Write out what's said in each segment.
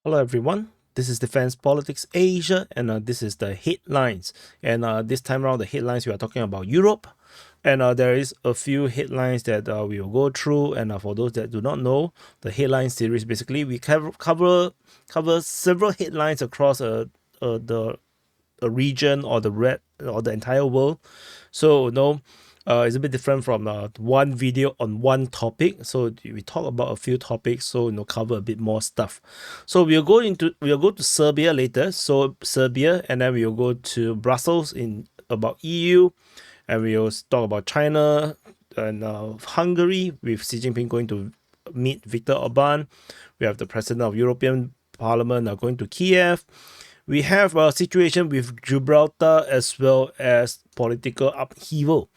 Hello everyone, this is Defense Politics Asia and this is the headlines. And this time around the headlines we are talking about Europe. And there is a few headlines that we will go through. And for those that do not know, the headline series basically we cover several headlines across the a region or the entire world. So it's a bit different from one video on one topic. So we talk about a few topics, so cover a bit more stuff. So we'll go to Serbia later. So Serbia, and then we'll go to Brussels in about EU, and we'll talk about China and Hungary with Xi Jinping going to meet Viktor Orban. We have the president of European Parliament going to Kyiv. We have a situation with Gibraltar as well as political upheaval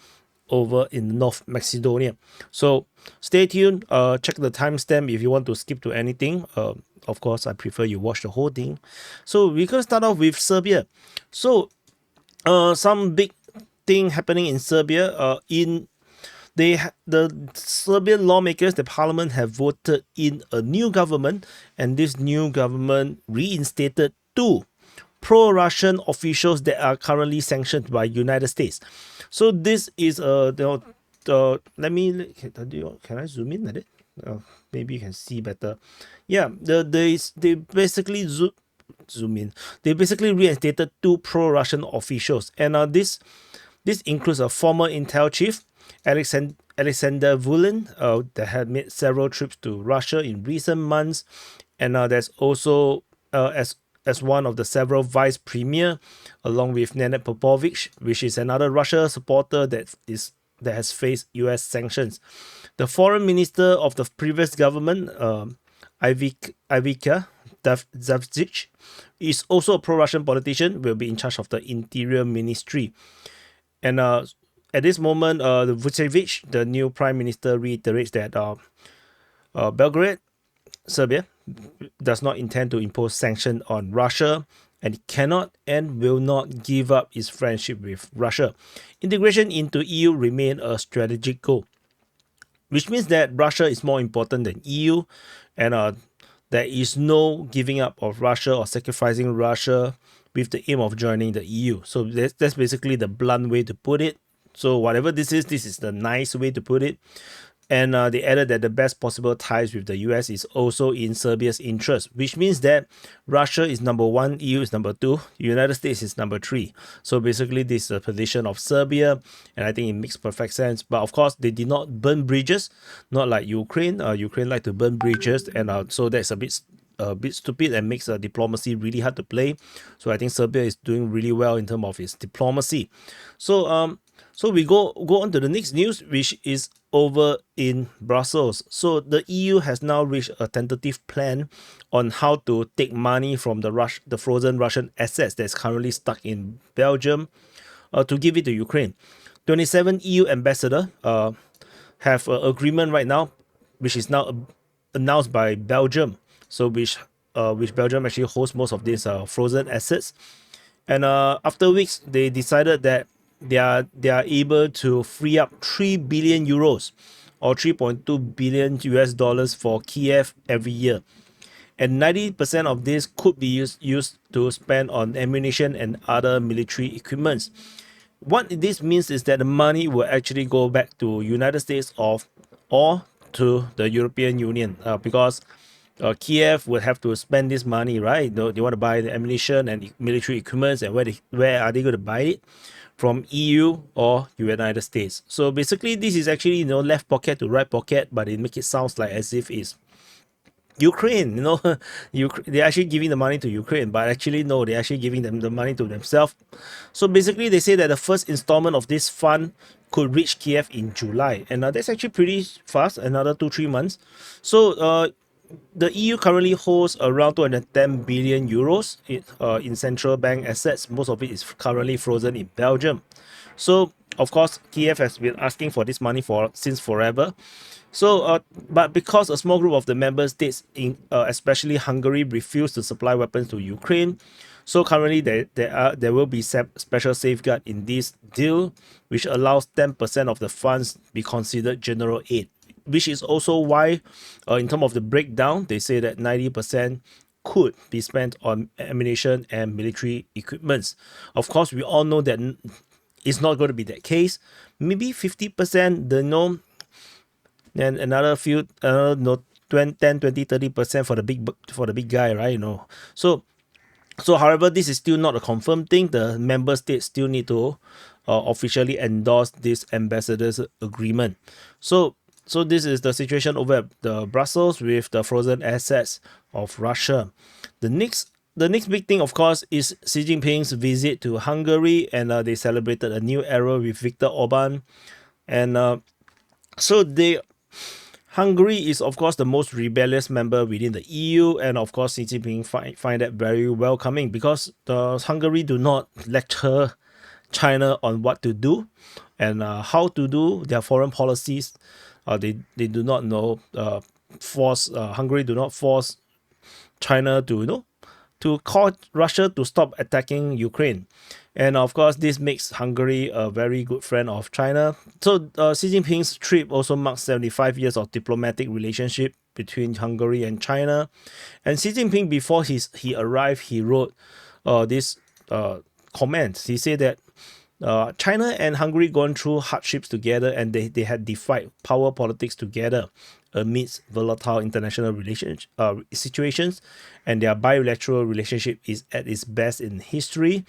over in North Macedonia. So stay tuned. Check the timestamp if you want to skip to anything. Of course, I prefer you watch the whole thing. So we're gonna start off with Serbia. So some big thing happening in Serbia. The Serbian lawmakers, the parliament, have voted in a new government, and this new government reinstated two pro-Russian officials that are currently sanctioned by United States. So this is let me can I zoom in at it? Maybe you can see better. Yeah, they basically zoom in. They basically reinstated two pro-Russian officials, and this includes a former intel chief, Alexander Vulin, that had made several trips to Russia in recent months, and there's also as one of the several vice premier, along with Nenad Popovic, which is another Russia supporter that has faced U.S. sanctions. The foreign minister of the previous government, Ivica Zavzic, is also a pro-Russian politician, will be in charge of the Interior Ministry. And at this moment, the Vucevic, the new prime minister, reiterates that Belgrade, Serbia, does not intend to impose sanctions on Russia, and it cannot and will not give up its friendship with Russia. Integration into EU remains a strategic goal, which means that Russia is more important than EU, and there is no giving up of Russia or sacrificing Russia with the aim of joining the EU. So that's basically the blunt way to put it. So whatever this is the nice way to put it. And they added that the best possible ties with the US is also in Serbia's interest, which means that Russia is number one, EU is number two, United States is number three. So basically, this is the position of Serbia, and I think it makes perfect sense. But of course, they did not burn bridges, not like Ukraine. Ukraine like to burn bridges, and so that's a bit stupid and makes diplomacy really hard to play. So I think Serbia is doing really well in terms of its diplomacy. So we go on to the next news, which is over in Brussels. So the EU has now reached a tentative plan on how to take money from the frozen Russian assets that's currently stuck in Belgium, to give it to Ukraine. 27 EU ambassadors have an agreement right now, which is now announced by Belgium. So which Belgium actually holds most of these frozen assets, and after weeks they decided that they are able to free up 3 billion euros or 3.2 billion US dollars for Kyiv every year, and 90% of this could be used to spend on ammunition and other military equipment. What this means is that the money will actually go back to United States or to the European Union, because Kyiv would have to spend this money, right? They want to buy the ammunition and military equipment, and where are they going to buy it? From EU or United States. So basically, this is actually left pocket to right pocket, but it makes it sound like as if it's Ukraine. They're actually giving the money to Ukraine, but actually no, they're actually giving them the money to themselves. So basically, they say that the first installment of this fund could reach Kyiv in July, and that's actually pretty fast, another 2-3 months. So the EU currently holds around 210 billion euros in central bank assets. Most of it is currently frozen in Belgium. So, of course, Kyiv has been asking for this money since forever. So, but because a small group of the member states, especially Hungary, refused to supply weapons to Ukraine, so currently there will be special safeguard in this deal, which allows 10% of the funds be considered general aid, which is also why, in terms of the breakdown, they say that 90% could be spent on ammunition and military equipments. Of course, we all know that it's not going to be that case. Maybe 50%, and another few, 10, 20, 30% for the big guy, right? So however, this is still not a confirmed thing. The member states still need to officially endorse this ambassador's agreement. So this is the situation over at the Brussels with the frozen assets of Russia. The next big thing, of course, is Xi Jinping's visit to Hungary, and they celebrated a new era with Viktor Orban. And Hungary is, of course, the most rebellious member within the EU, and of course, Xi Jinping find that very welcoming, because Hungary do not lecture China on what to do and how to do their foreign policies. They do not know Hungary do not force China to call Russia to stop attacking Ukraine. And of course, this makes Hungary a very good friend of China. So Xi Jinping's trip also marks 75 years of diplomatic relationship between Hungary and China. And Xi Jinping, before he arrived, he wrote this comment. He said that China and Hungary gone through hardships together, and they had defied power politics together amidst volatile international situations, and their bilateral relationship is at its best in history,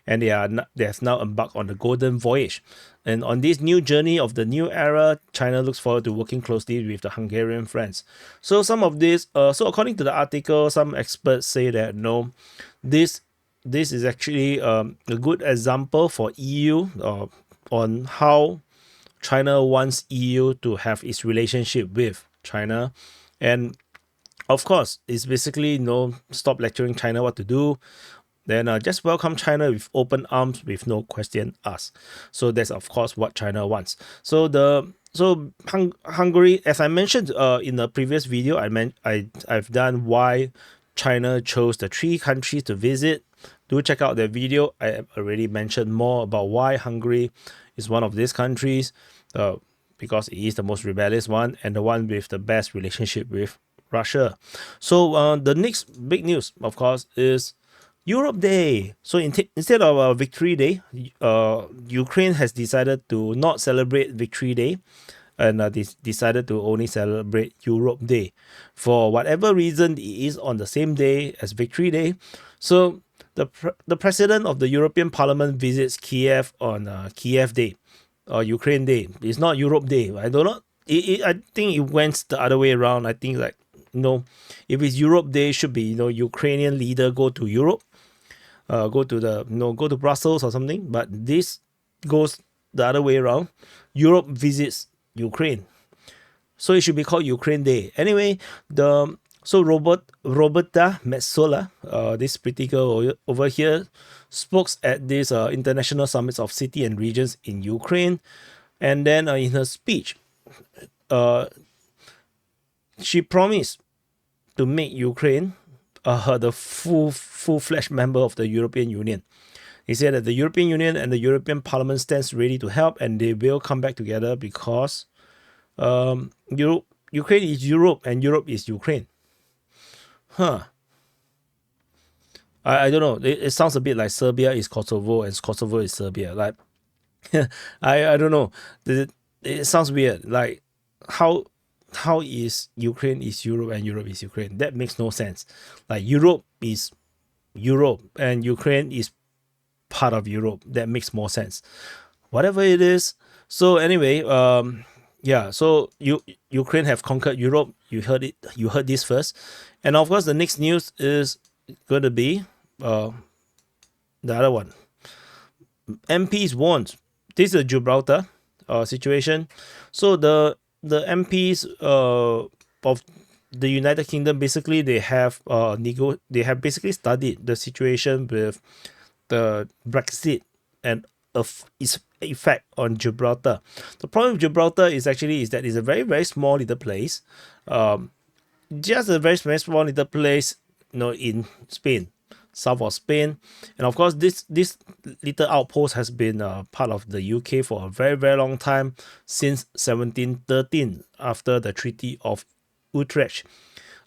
and they have now embarked on the golden voyage. And on this new journey of the new era, China looks forward to working closely with the Hungarian friends. So some of this, so according to the article, some experts say that this is actually a good example for EU on how China wants EU to have its relationship with China. And of course, it's basically stop lecturing China what to do. Then just welcome China with open arms with no question asked. So that's of course what China wants. So Hungary, as I mentioned in the previous video, I've done why China chose the 3 countries to visit. Do check out that video. I have already mentioned more about why Hungary is one of these countries, because it is the most rebellious one and the one with the best relationship with Russia. So the next big news, of course, is Europe Day. So instead of Victory Day, Ukraine has decided to not celebrate Victory Day, and they decided to only celebrate Europe Day. For whatever reason, it is on the same day as Victory Day. So the president of the European Parliament visits Kyiv on Kyiv Day, or Ukraine Day. It's not Europe Day. I don't know. I think it went the other way around. I think if it's Europe Day, it should be Ukrainian leader go to Europe, go to Brussels or something. But this goes the other way around. Europe visits Ukraine, so it should be called Ukraine Day. Anyway, Roberta Metsola, this pretty girl over here, spoke at this international summits of city and regions in Ukraine, and then in her speech, she promised to make Ukraine the full-fledged member of the European Union. He said that the European Union and the European Parliament stands ready to help, and they will come back together because Ukraine is Europe and Europe is Ukraine. I don't know. It sounds a bit like Serbia is Kosovo and Kosovo is Serbia. Like, I don't know. It sounds weird. Like, how is Ukraine is Europe and Europe is Ukraine? That makes no sense. Like, Europe is Europe and Ukraine is part of Europe. That makes more sense. Whatever it is. So anyway, so Ukraine have conquered Europe. You heard it. You heard this first. And of course, the next news is going to be the other one. MPs warned. This is a Gibraltar situation. So the MPs of the United Kingdom, basically they have basically studied the situation with the Brexit and of its effect on Gibraltar. The problem with Gibraltar is that it's a very, very small little place. Just a very small little place, in Spain, south of Spain. And of course, this little outpost has been part of the UK for a very, very long time, since 1713, after the Treaty of Utrecht.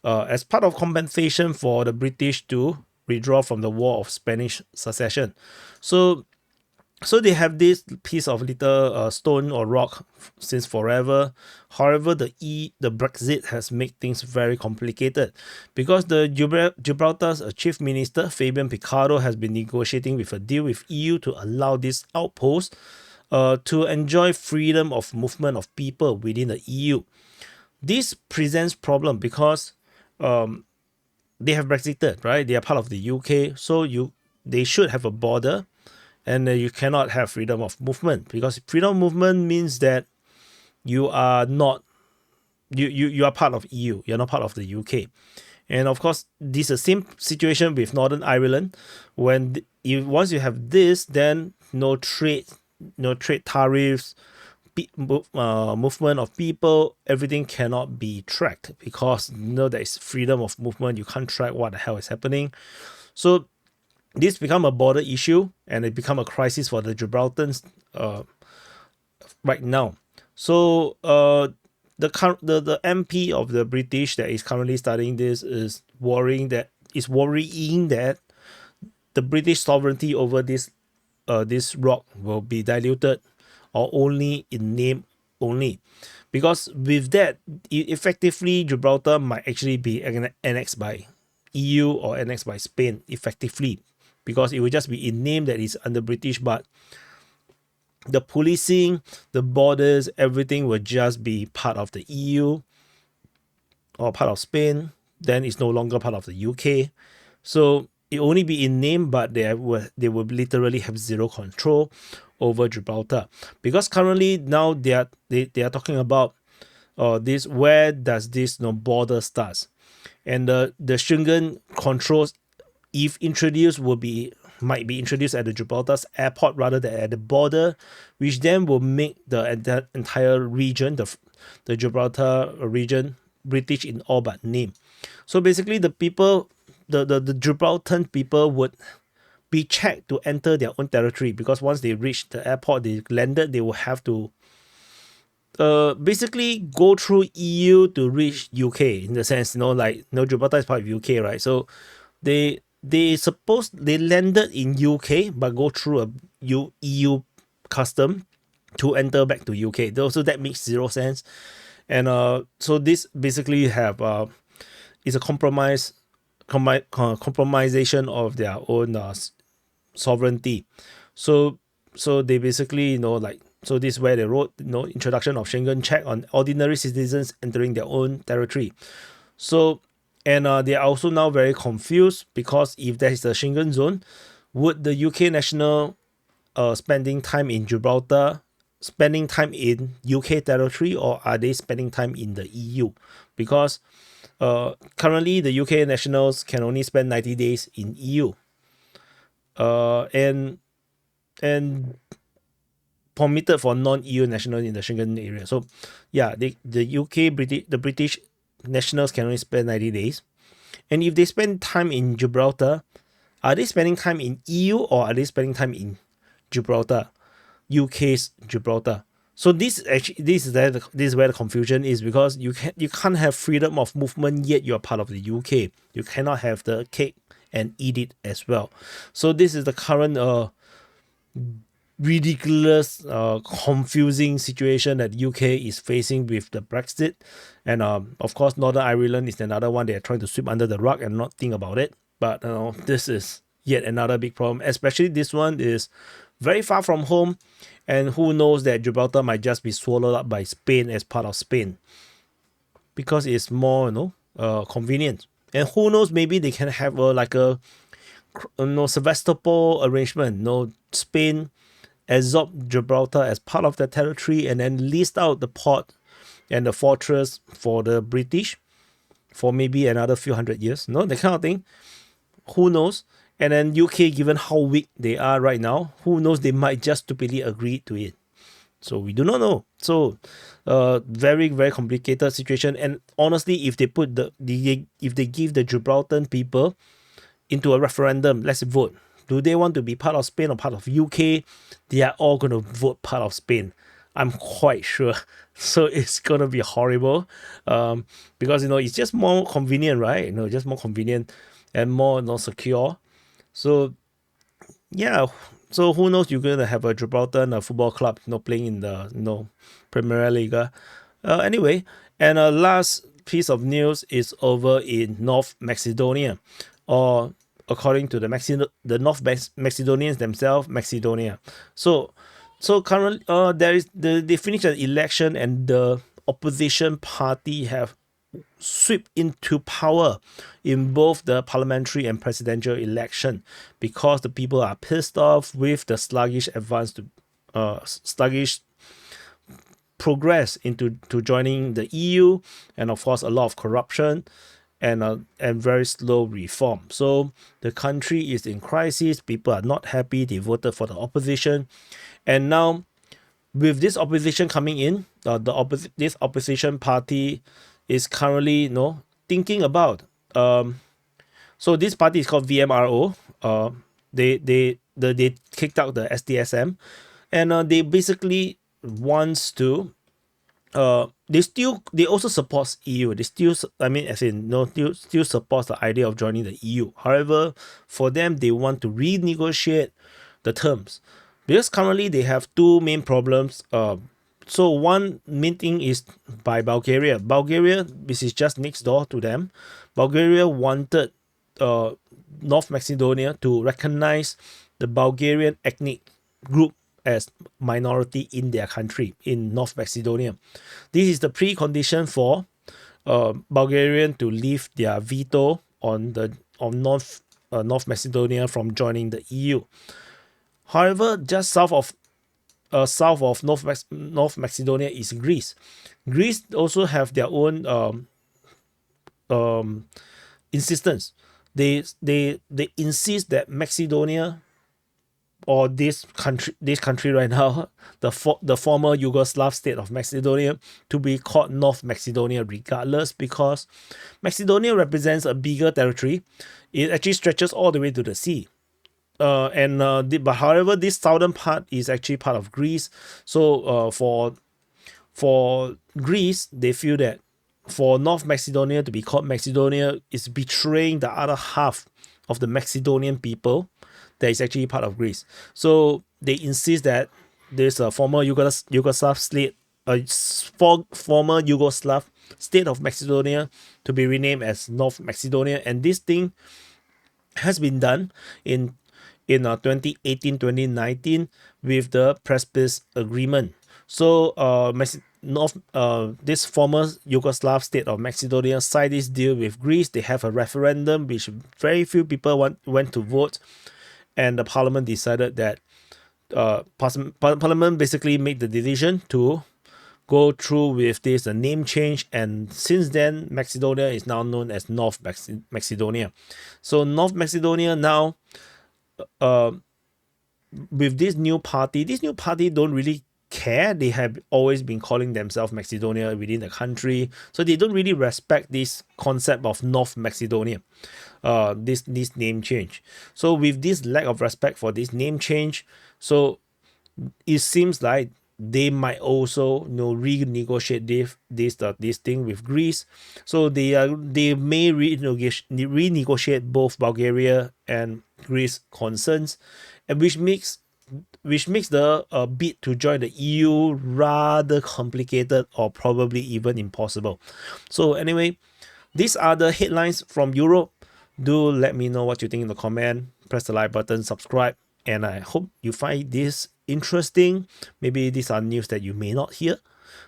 as part of compensation for the British to withdraw from the War of Spanish Succession. So they have this piece of little stone or rock since forever. However, the Brexit has made things very complicated because the Gibraltar's chief minister Fabian Picardo has been negotiating with a deal with EU to allow this outpost to enjoy freedom of movement of people within the EU. This presents problem because they have Brexited, right? They are part of the UK, so they should have a border. And you cannot have freedom of movement because freedom of movement means that you are not you are part of EU. You're not part of the UK. And of course, this is the same situation with Northern Ireland. When once you have this, then no trade tariffs, movement of people, everything cannot be tracked because there is freedom of movement. You can't track what the hell is happening. So this become a border issue and it become a crisis for the Gibraltarians right now. So the MP of the British that is currently studying this is worrying that the British sovereignty over this rock will be diluted or only in name only. Because with that, effectively Gibraltar might actually be annexed by EU or annexed by Spain effectively. Because it will just be in name that is under British, but the policing, the borders, everything will just be part of the EU or part of Spain. Then it's no longer part of the UK. So it only be in name, but they will literally have zero control over Gibraltar. Because currently now they are talking about this, where does this border starts, and the Schengen controls, if introduced, might be introduced at the Gibraltar's airport rather than at the border, which then will make the entire region, the Gibraltar region, British in all but name. So basically, the people, the Gibraltar people would be checked to enter their own territory, because once they reach the airport, they landed, they will have to basically go through EU to reach UK, in the sense, Gibraltar is part of UK, right? So they landed in UK but go through a EU custom to enter back to UK. So that makes zero sense. And so this basically is a compromisation of their own sovereignty. So they basically so this is where they wrote introduction of Schengen check on ordinary citizens entering their own territory. So and they are also now very confused, because if there is a Schengen zone, would the UK national spending time in Gibraltar, spending time in UK territory, or are they spending time in the EU? Because currently the UK nationals can only spend 90 days in EU. And permitted for non-EU nationals in the Schengen area. So yeah, the British nationals can only spend 90 days. And if they spend time in Gibraltar, are they spending time in EU or are they spending time in Gibraltar, UK's Gibraltar? So this is where the confusion is, because you can't have freedom of movement yet you're part of the UK. You cannot have the cake and eat it as well. So this is the current ridiculous, confusing situation that UK is facing with the Brexit. And of course, Northern Ireland is another one they are trying to sweep under the rug and not think about it. But this is yet another big problem, especially this one is very far from home, and who knows that Gibraltar might just be swallowed up by Spain as part of Spain, because it's more convenient. And who knows, maybe they can have a Sevastopol arrangement. Spain absorb Gibraltar as part of their territory and then leased out the port and the fortress for the British for maybe another few hundred years. That kind of thing. Who knows? And then UK, given how weak they are right now, who knows, they might just stupidly agree to it. So we do not know. So very, very complicated situation. And honestly, if they put if they give the Gibraltar people into a referendum, let's vote. Do they want to be part of Spain or part of UK? They are all going to vote part of Spain. I'm quite sure. So it's gonna be horrible, because it's just more convenient, right? Just more convenient and more secure. So yeah, so who knows? You're gonna have a Gibraltar and a football club, playing in the Premier League. Anyway, and last piece of news is over in North Macedonia, or according to the North Macedonians themselves, Macedonia. So currently, they finished an election, and the opposition party have sweep into power in both the parliamentary and presidential election, because the people are pissed off with the sluggish sluggish progress into joining the EU, and of course a lot of corruption and very slow reform. So the country is in crisis. People are not happy. They voted for the opposition, and now with this opposition coming in, this opposition party is currently thinking about so this party is called VMRO. They kicked out the SDSM, and they basically wants to they also support EU. They still, still supports the idea of joining the EU. However, for them, they want to renegotiate the terms, because currently they have two main problems. So one main thing is by Bulgaria. Bulgaria, which is just next door to them, Bulgaria wanted North Macedonia to recognize the Bulgarian ethnic group as minority in their country, in North Macedonia. This is the precondition for Bulgarian to leave their veto on North Macedonia from joining the EU. However, just south of North Macedonia is Greece. Greece also have their own insistence. They insist that Macedonia, or this country right now, the former Yugoslav state of Macedonia, to be called North Macedonia regardless, because Macedonia represents a bigger territory. It actually stretches all the way to the sea. But however, this southern part is actually part of Greece. So for Greece, they feel that for North Macedonia to be called Macedonia is betraying the other half of the Macedonian people that is actually part of Greece. So they insist that there's a former Yugoslav state, former Yugoslav state of Macedonia, to be renamed as North Macedonia, and this thing has been done in 2018-2019 with the Prespis agreement. So this former Yugoslav state of Macedonia signed this deal with Greece. They have a referendum which very few people went to vote, and the parliament decided that parliament basically made the decision to go through with this name change, and since then Macedonia is now known as North Macedonia. So North Macedonia now, with this new party don't really care. They have always been calling themselves Macedonia within the country, so they don't really respect this concept of North Macedonia, this name change. So with this lack of respect for this name change, so it seems like they might also renegotiate this thing with Greece. So they may renegotiate both Bulgaria and Greece concerns, and which makes the bid to join the EU rather complicated, or probably even impossible. So anyway, these are the headlines from Europe. Do let me know what you think in the comment. Press the like button, subscribe, and I hope you find this interesting. Maybe these are news that you may not hear.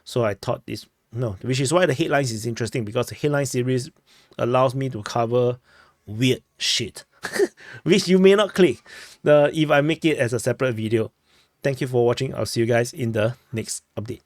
So I thought which is why the headlines is interesting, because the headline series allows me to cover weird shit which you may not click if I make it as a separate video. Thank you for watching. I'll see you guys in the next update.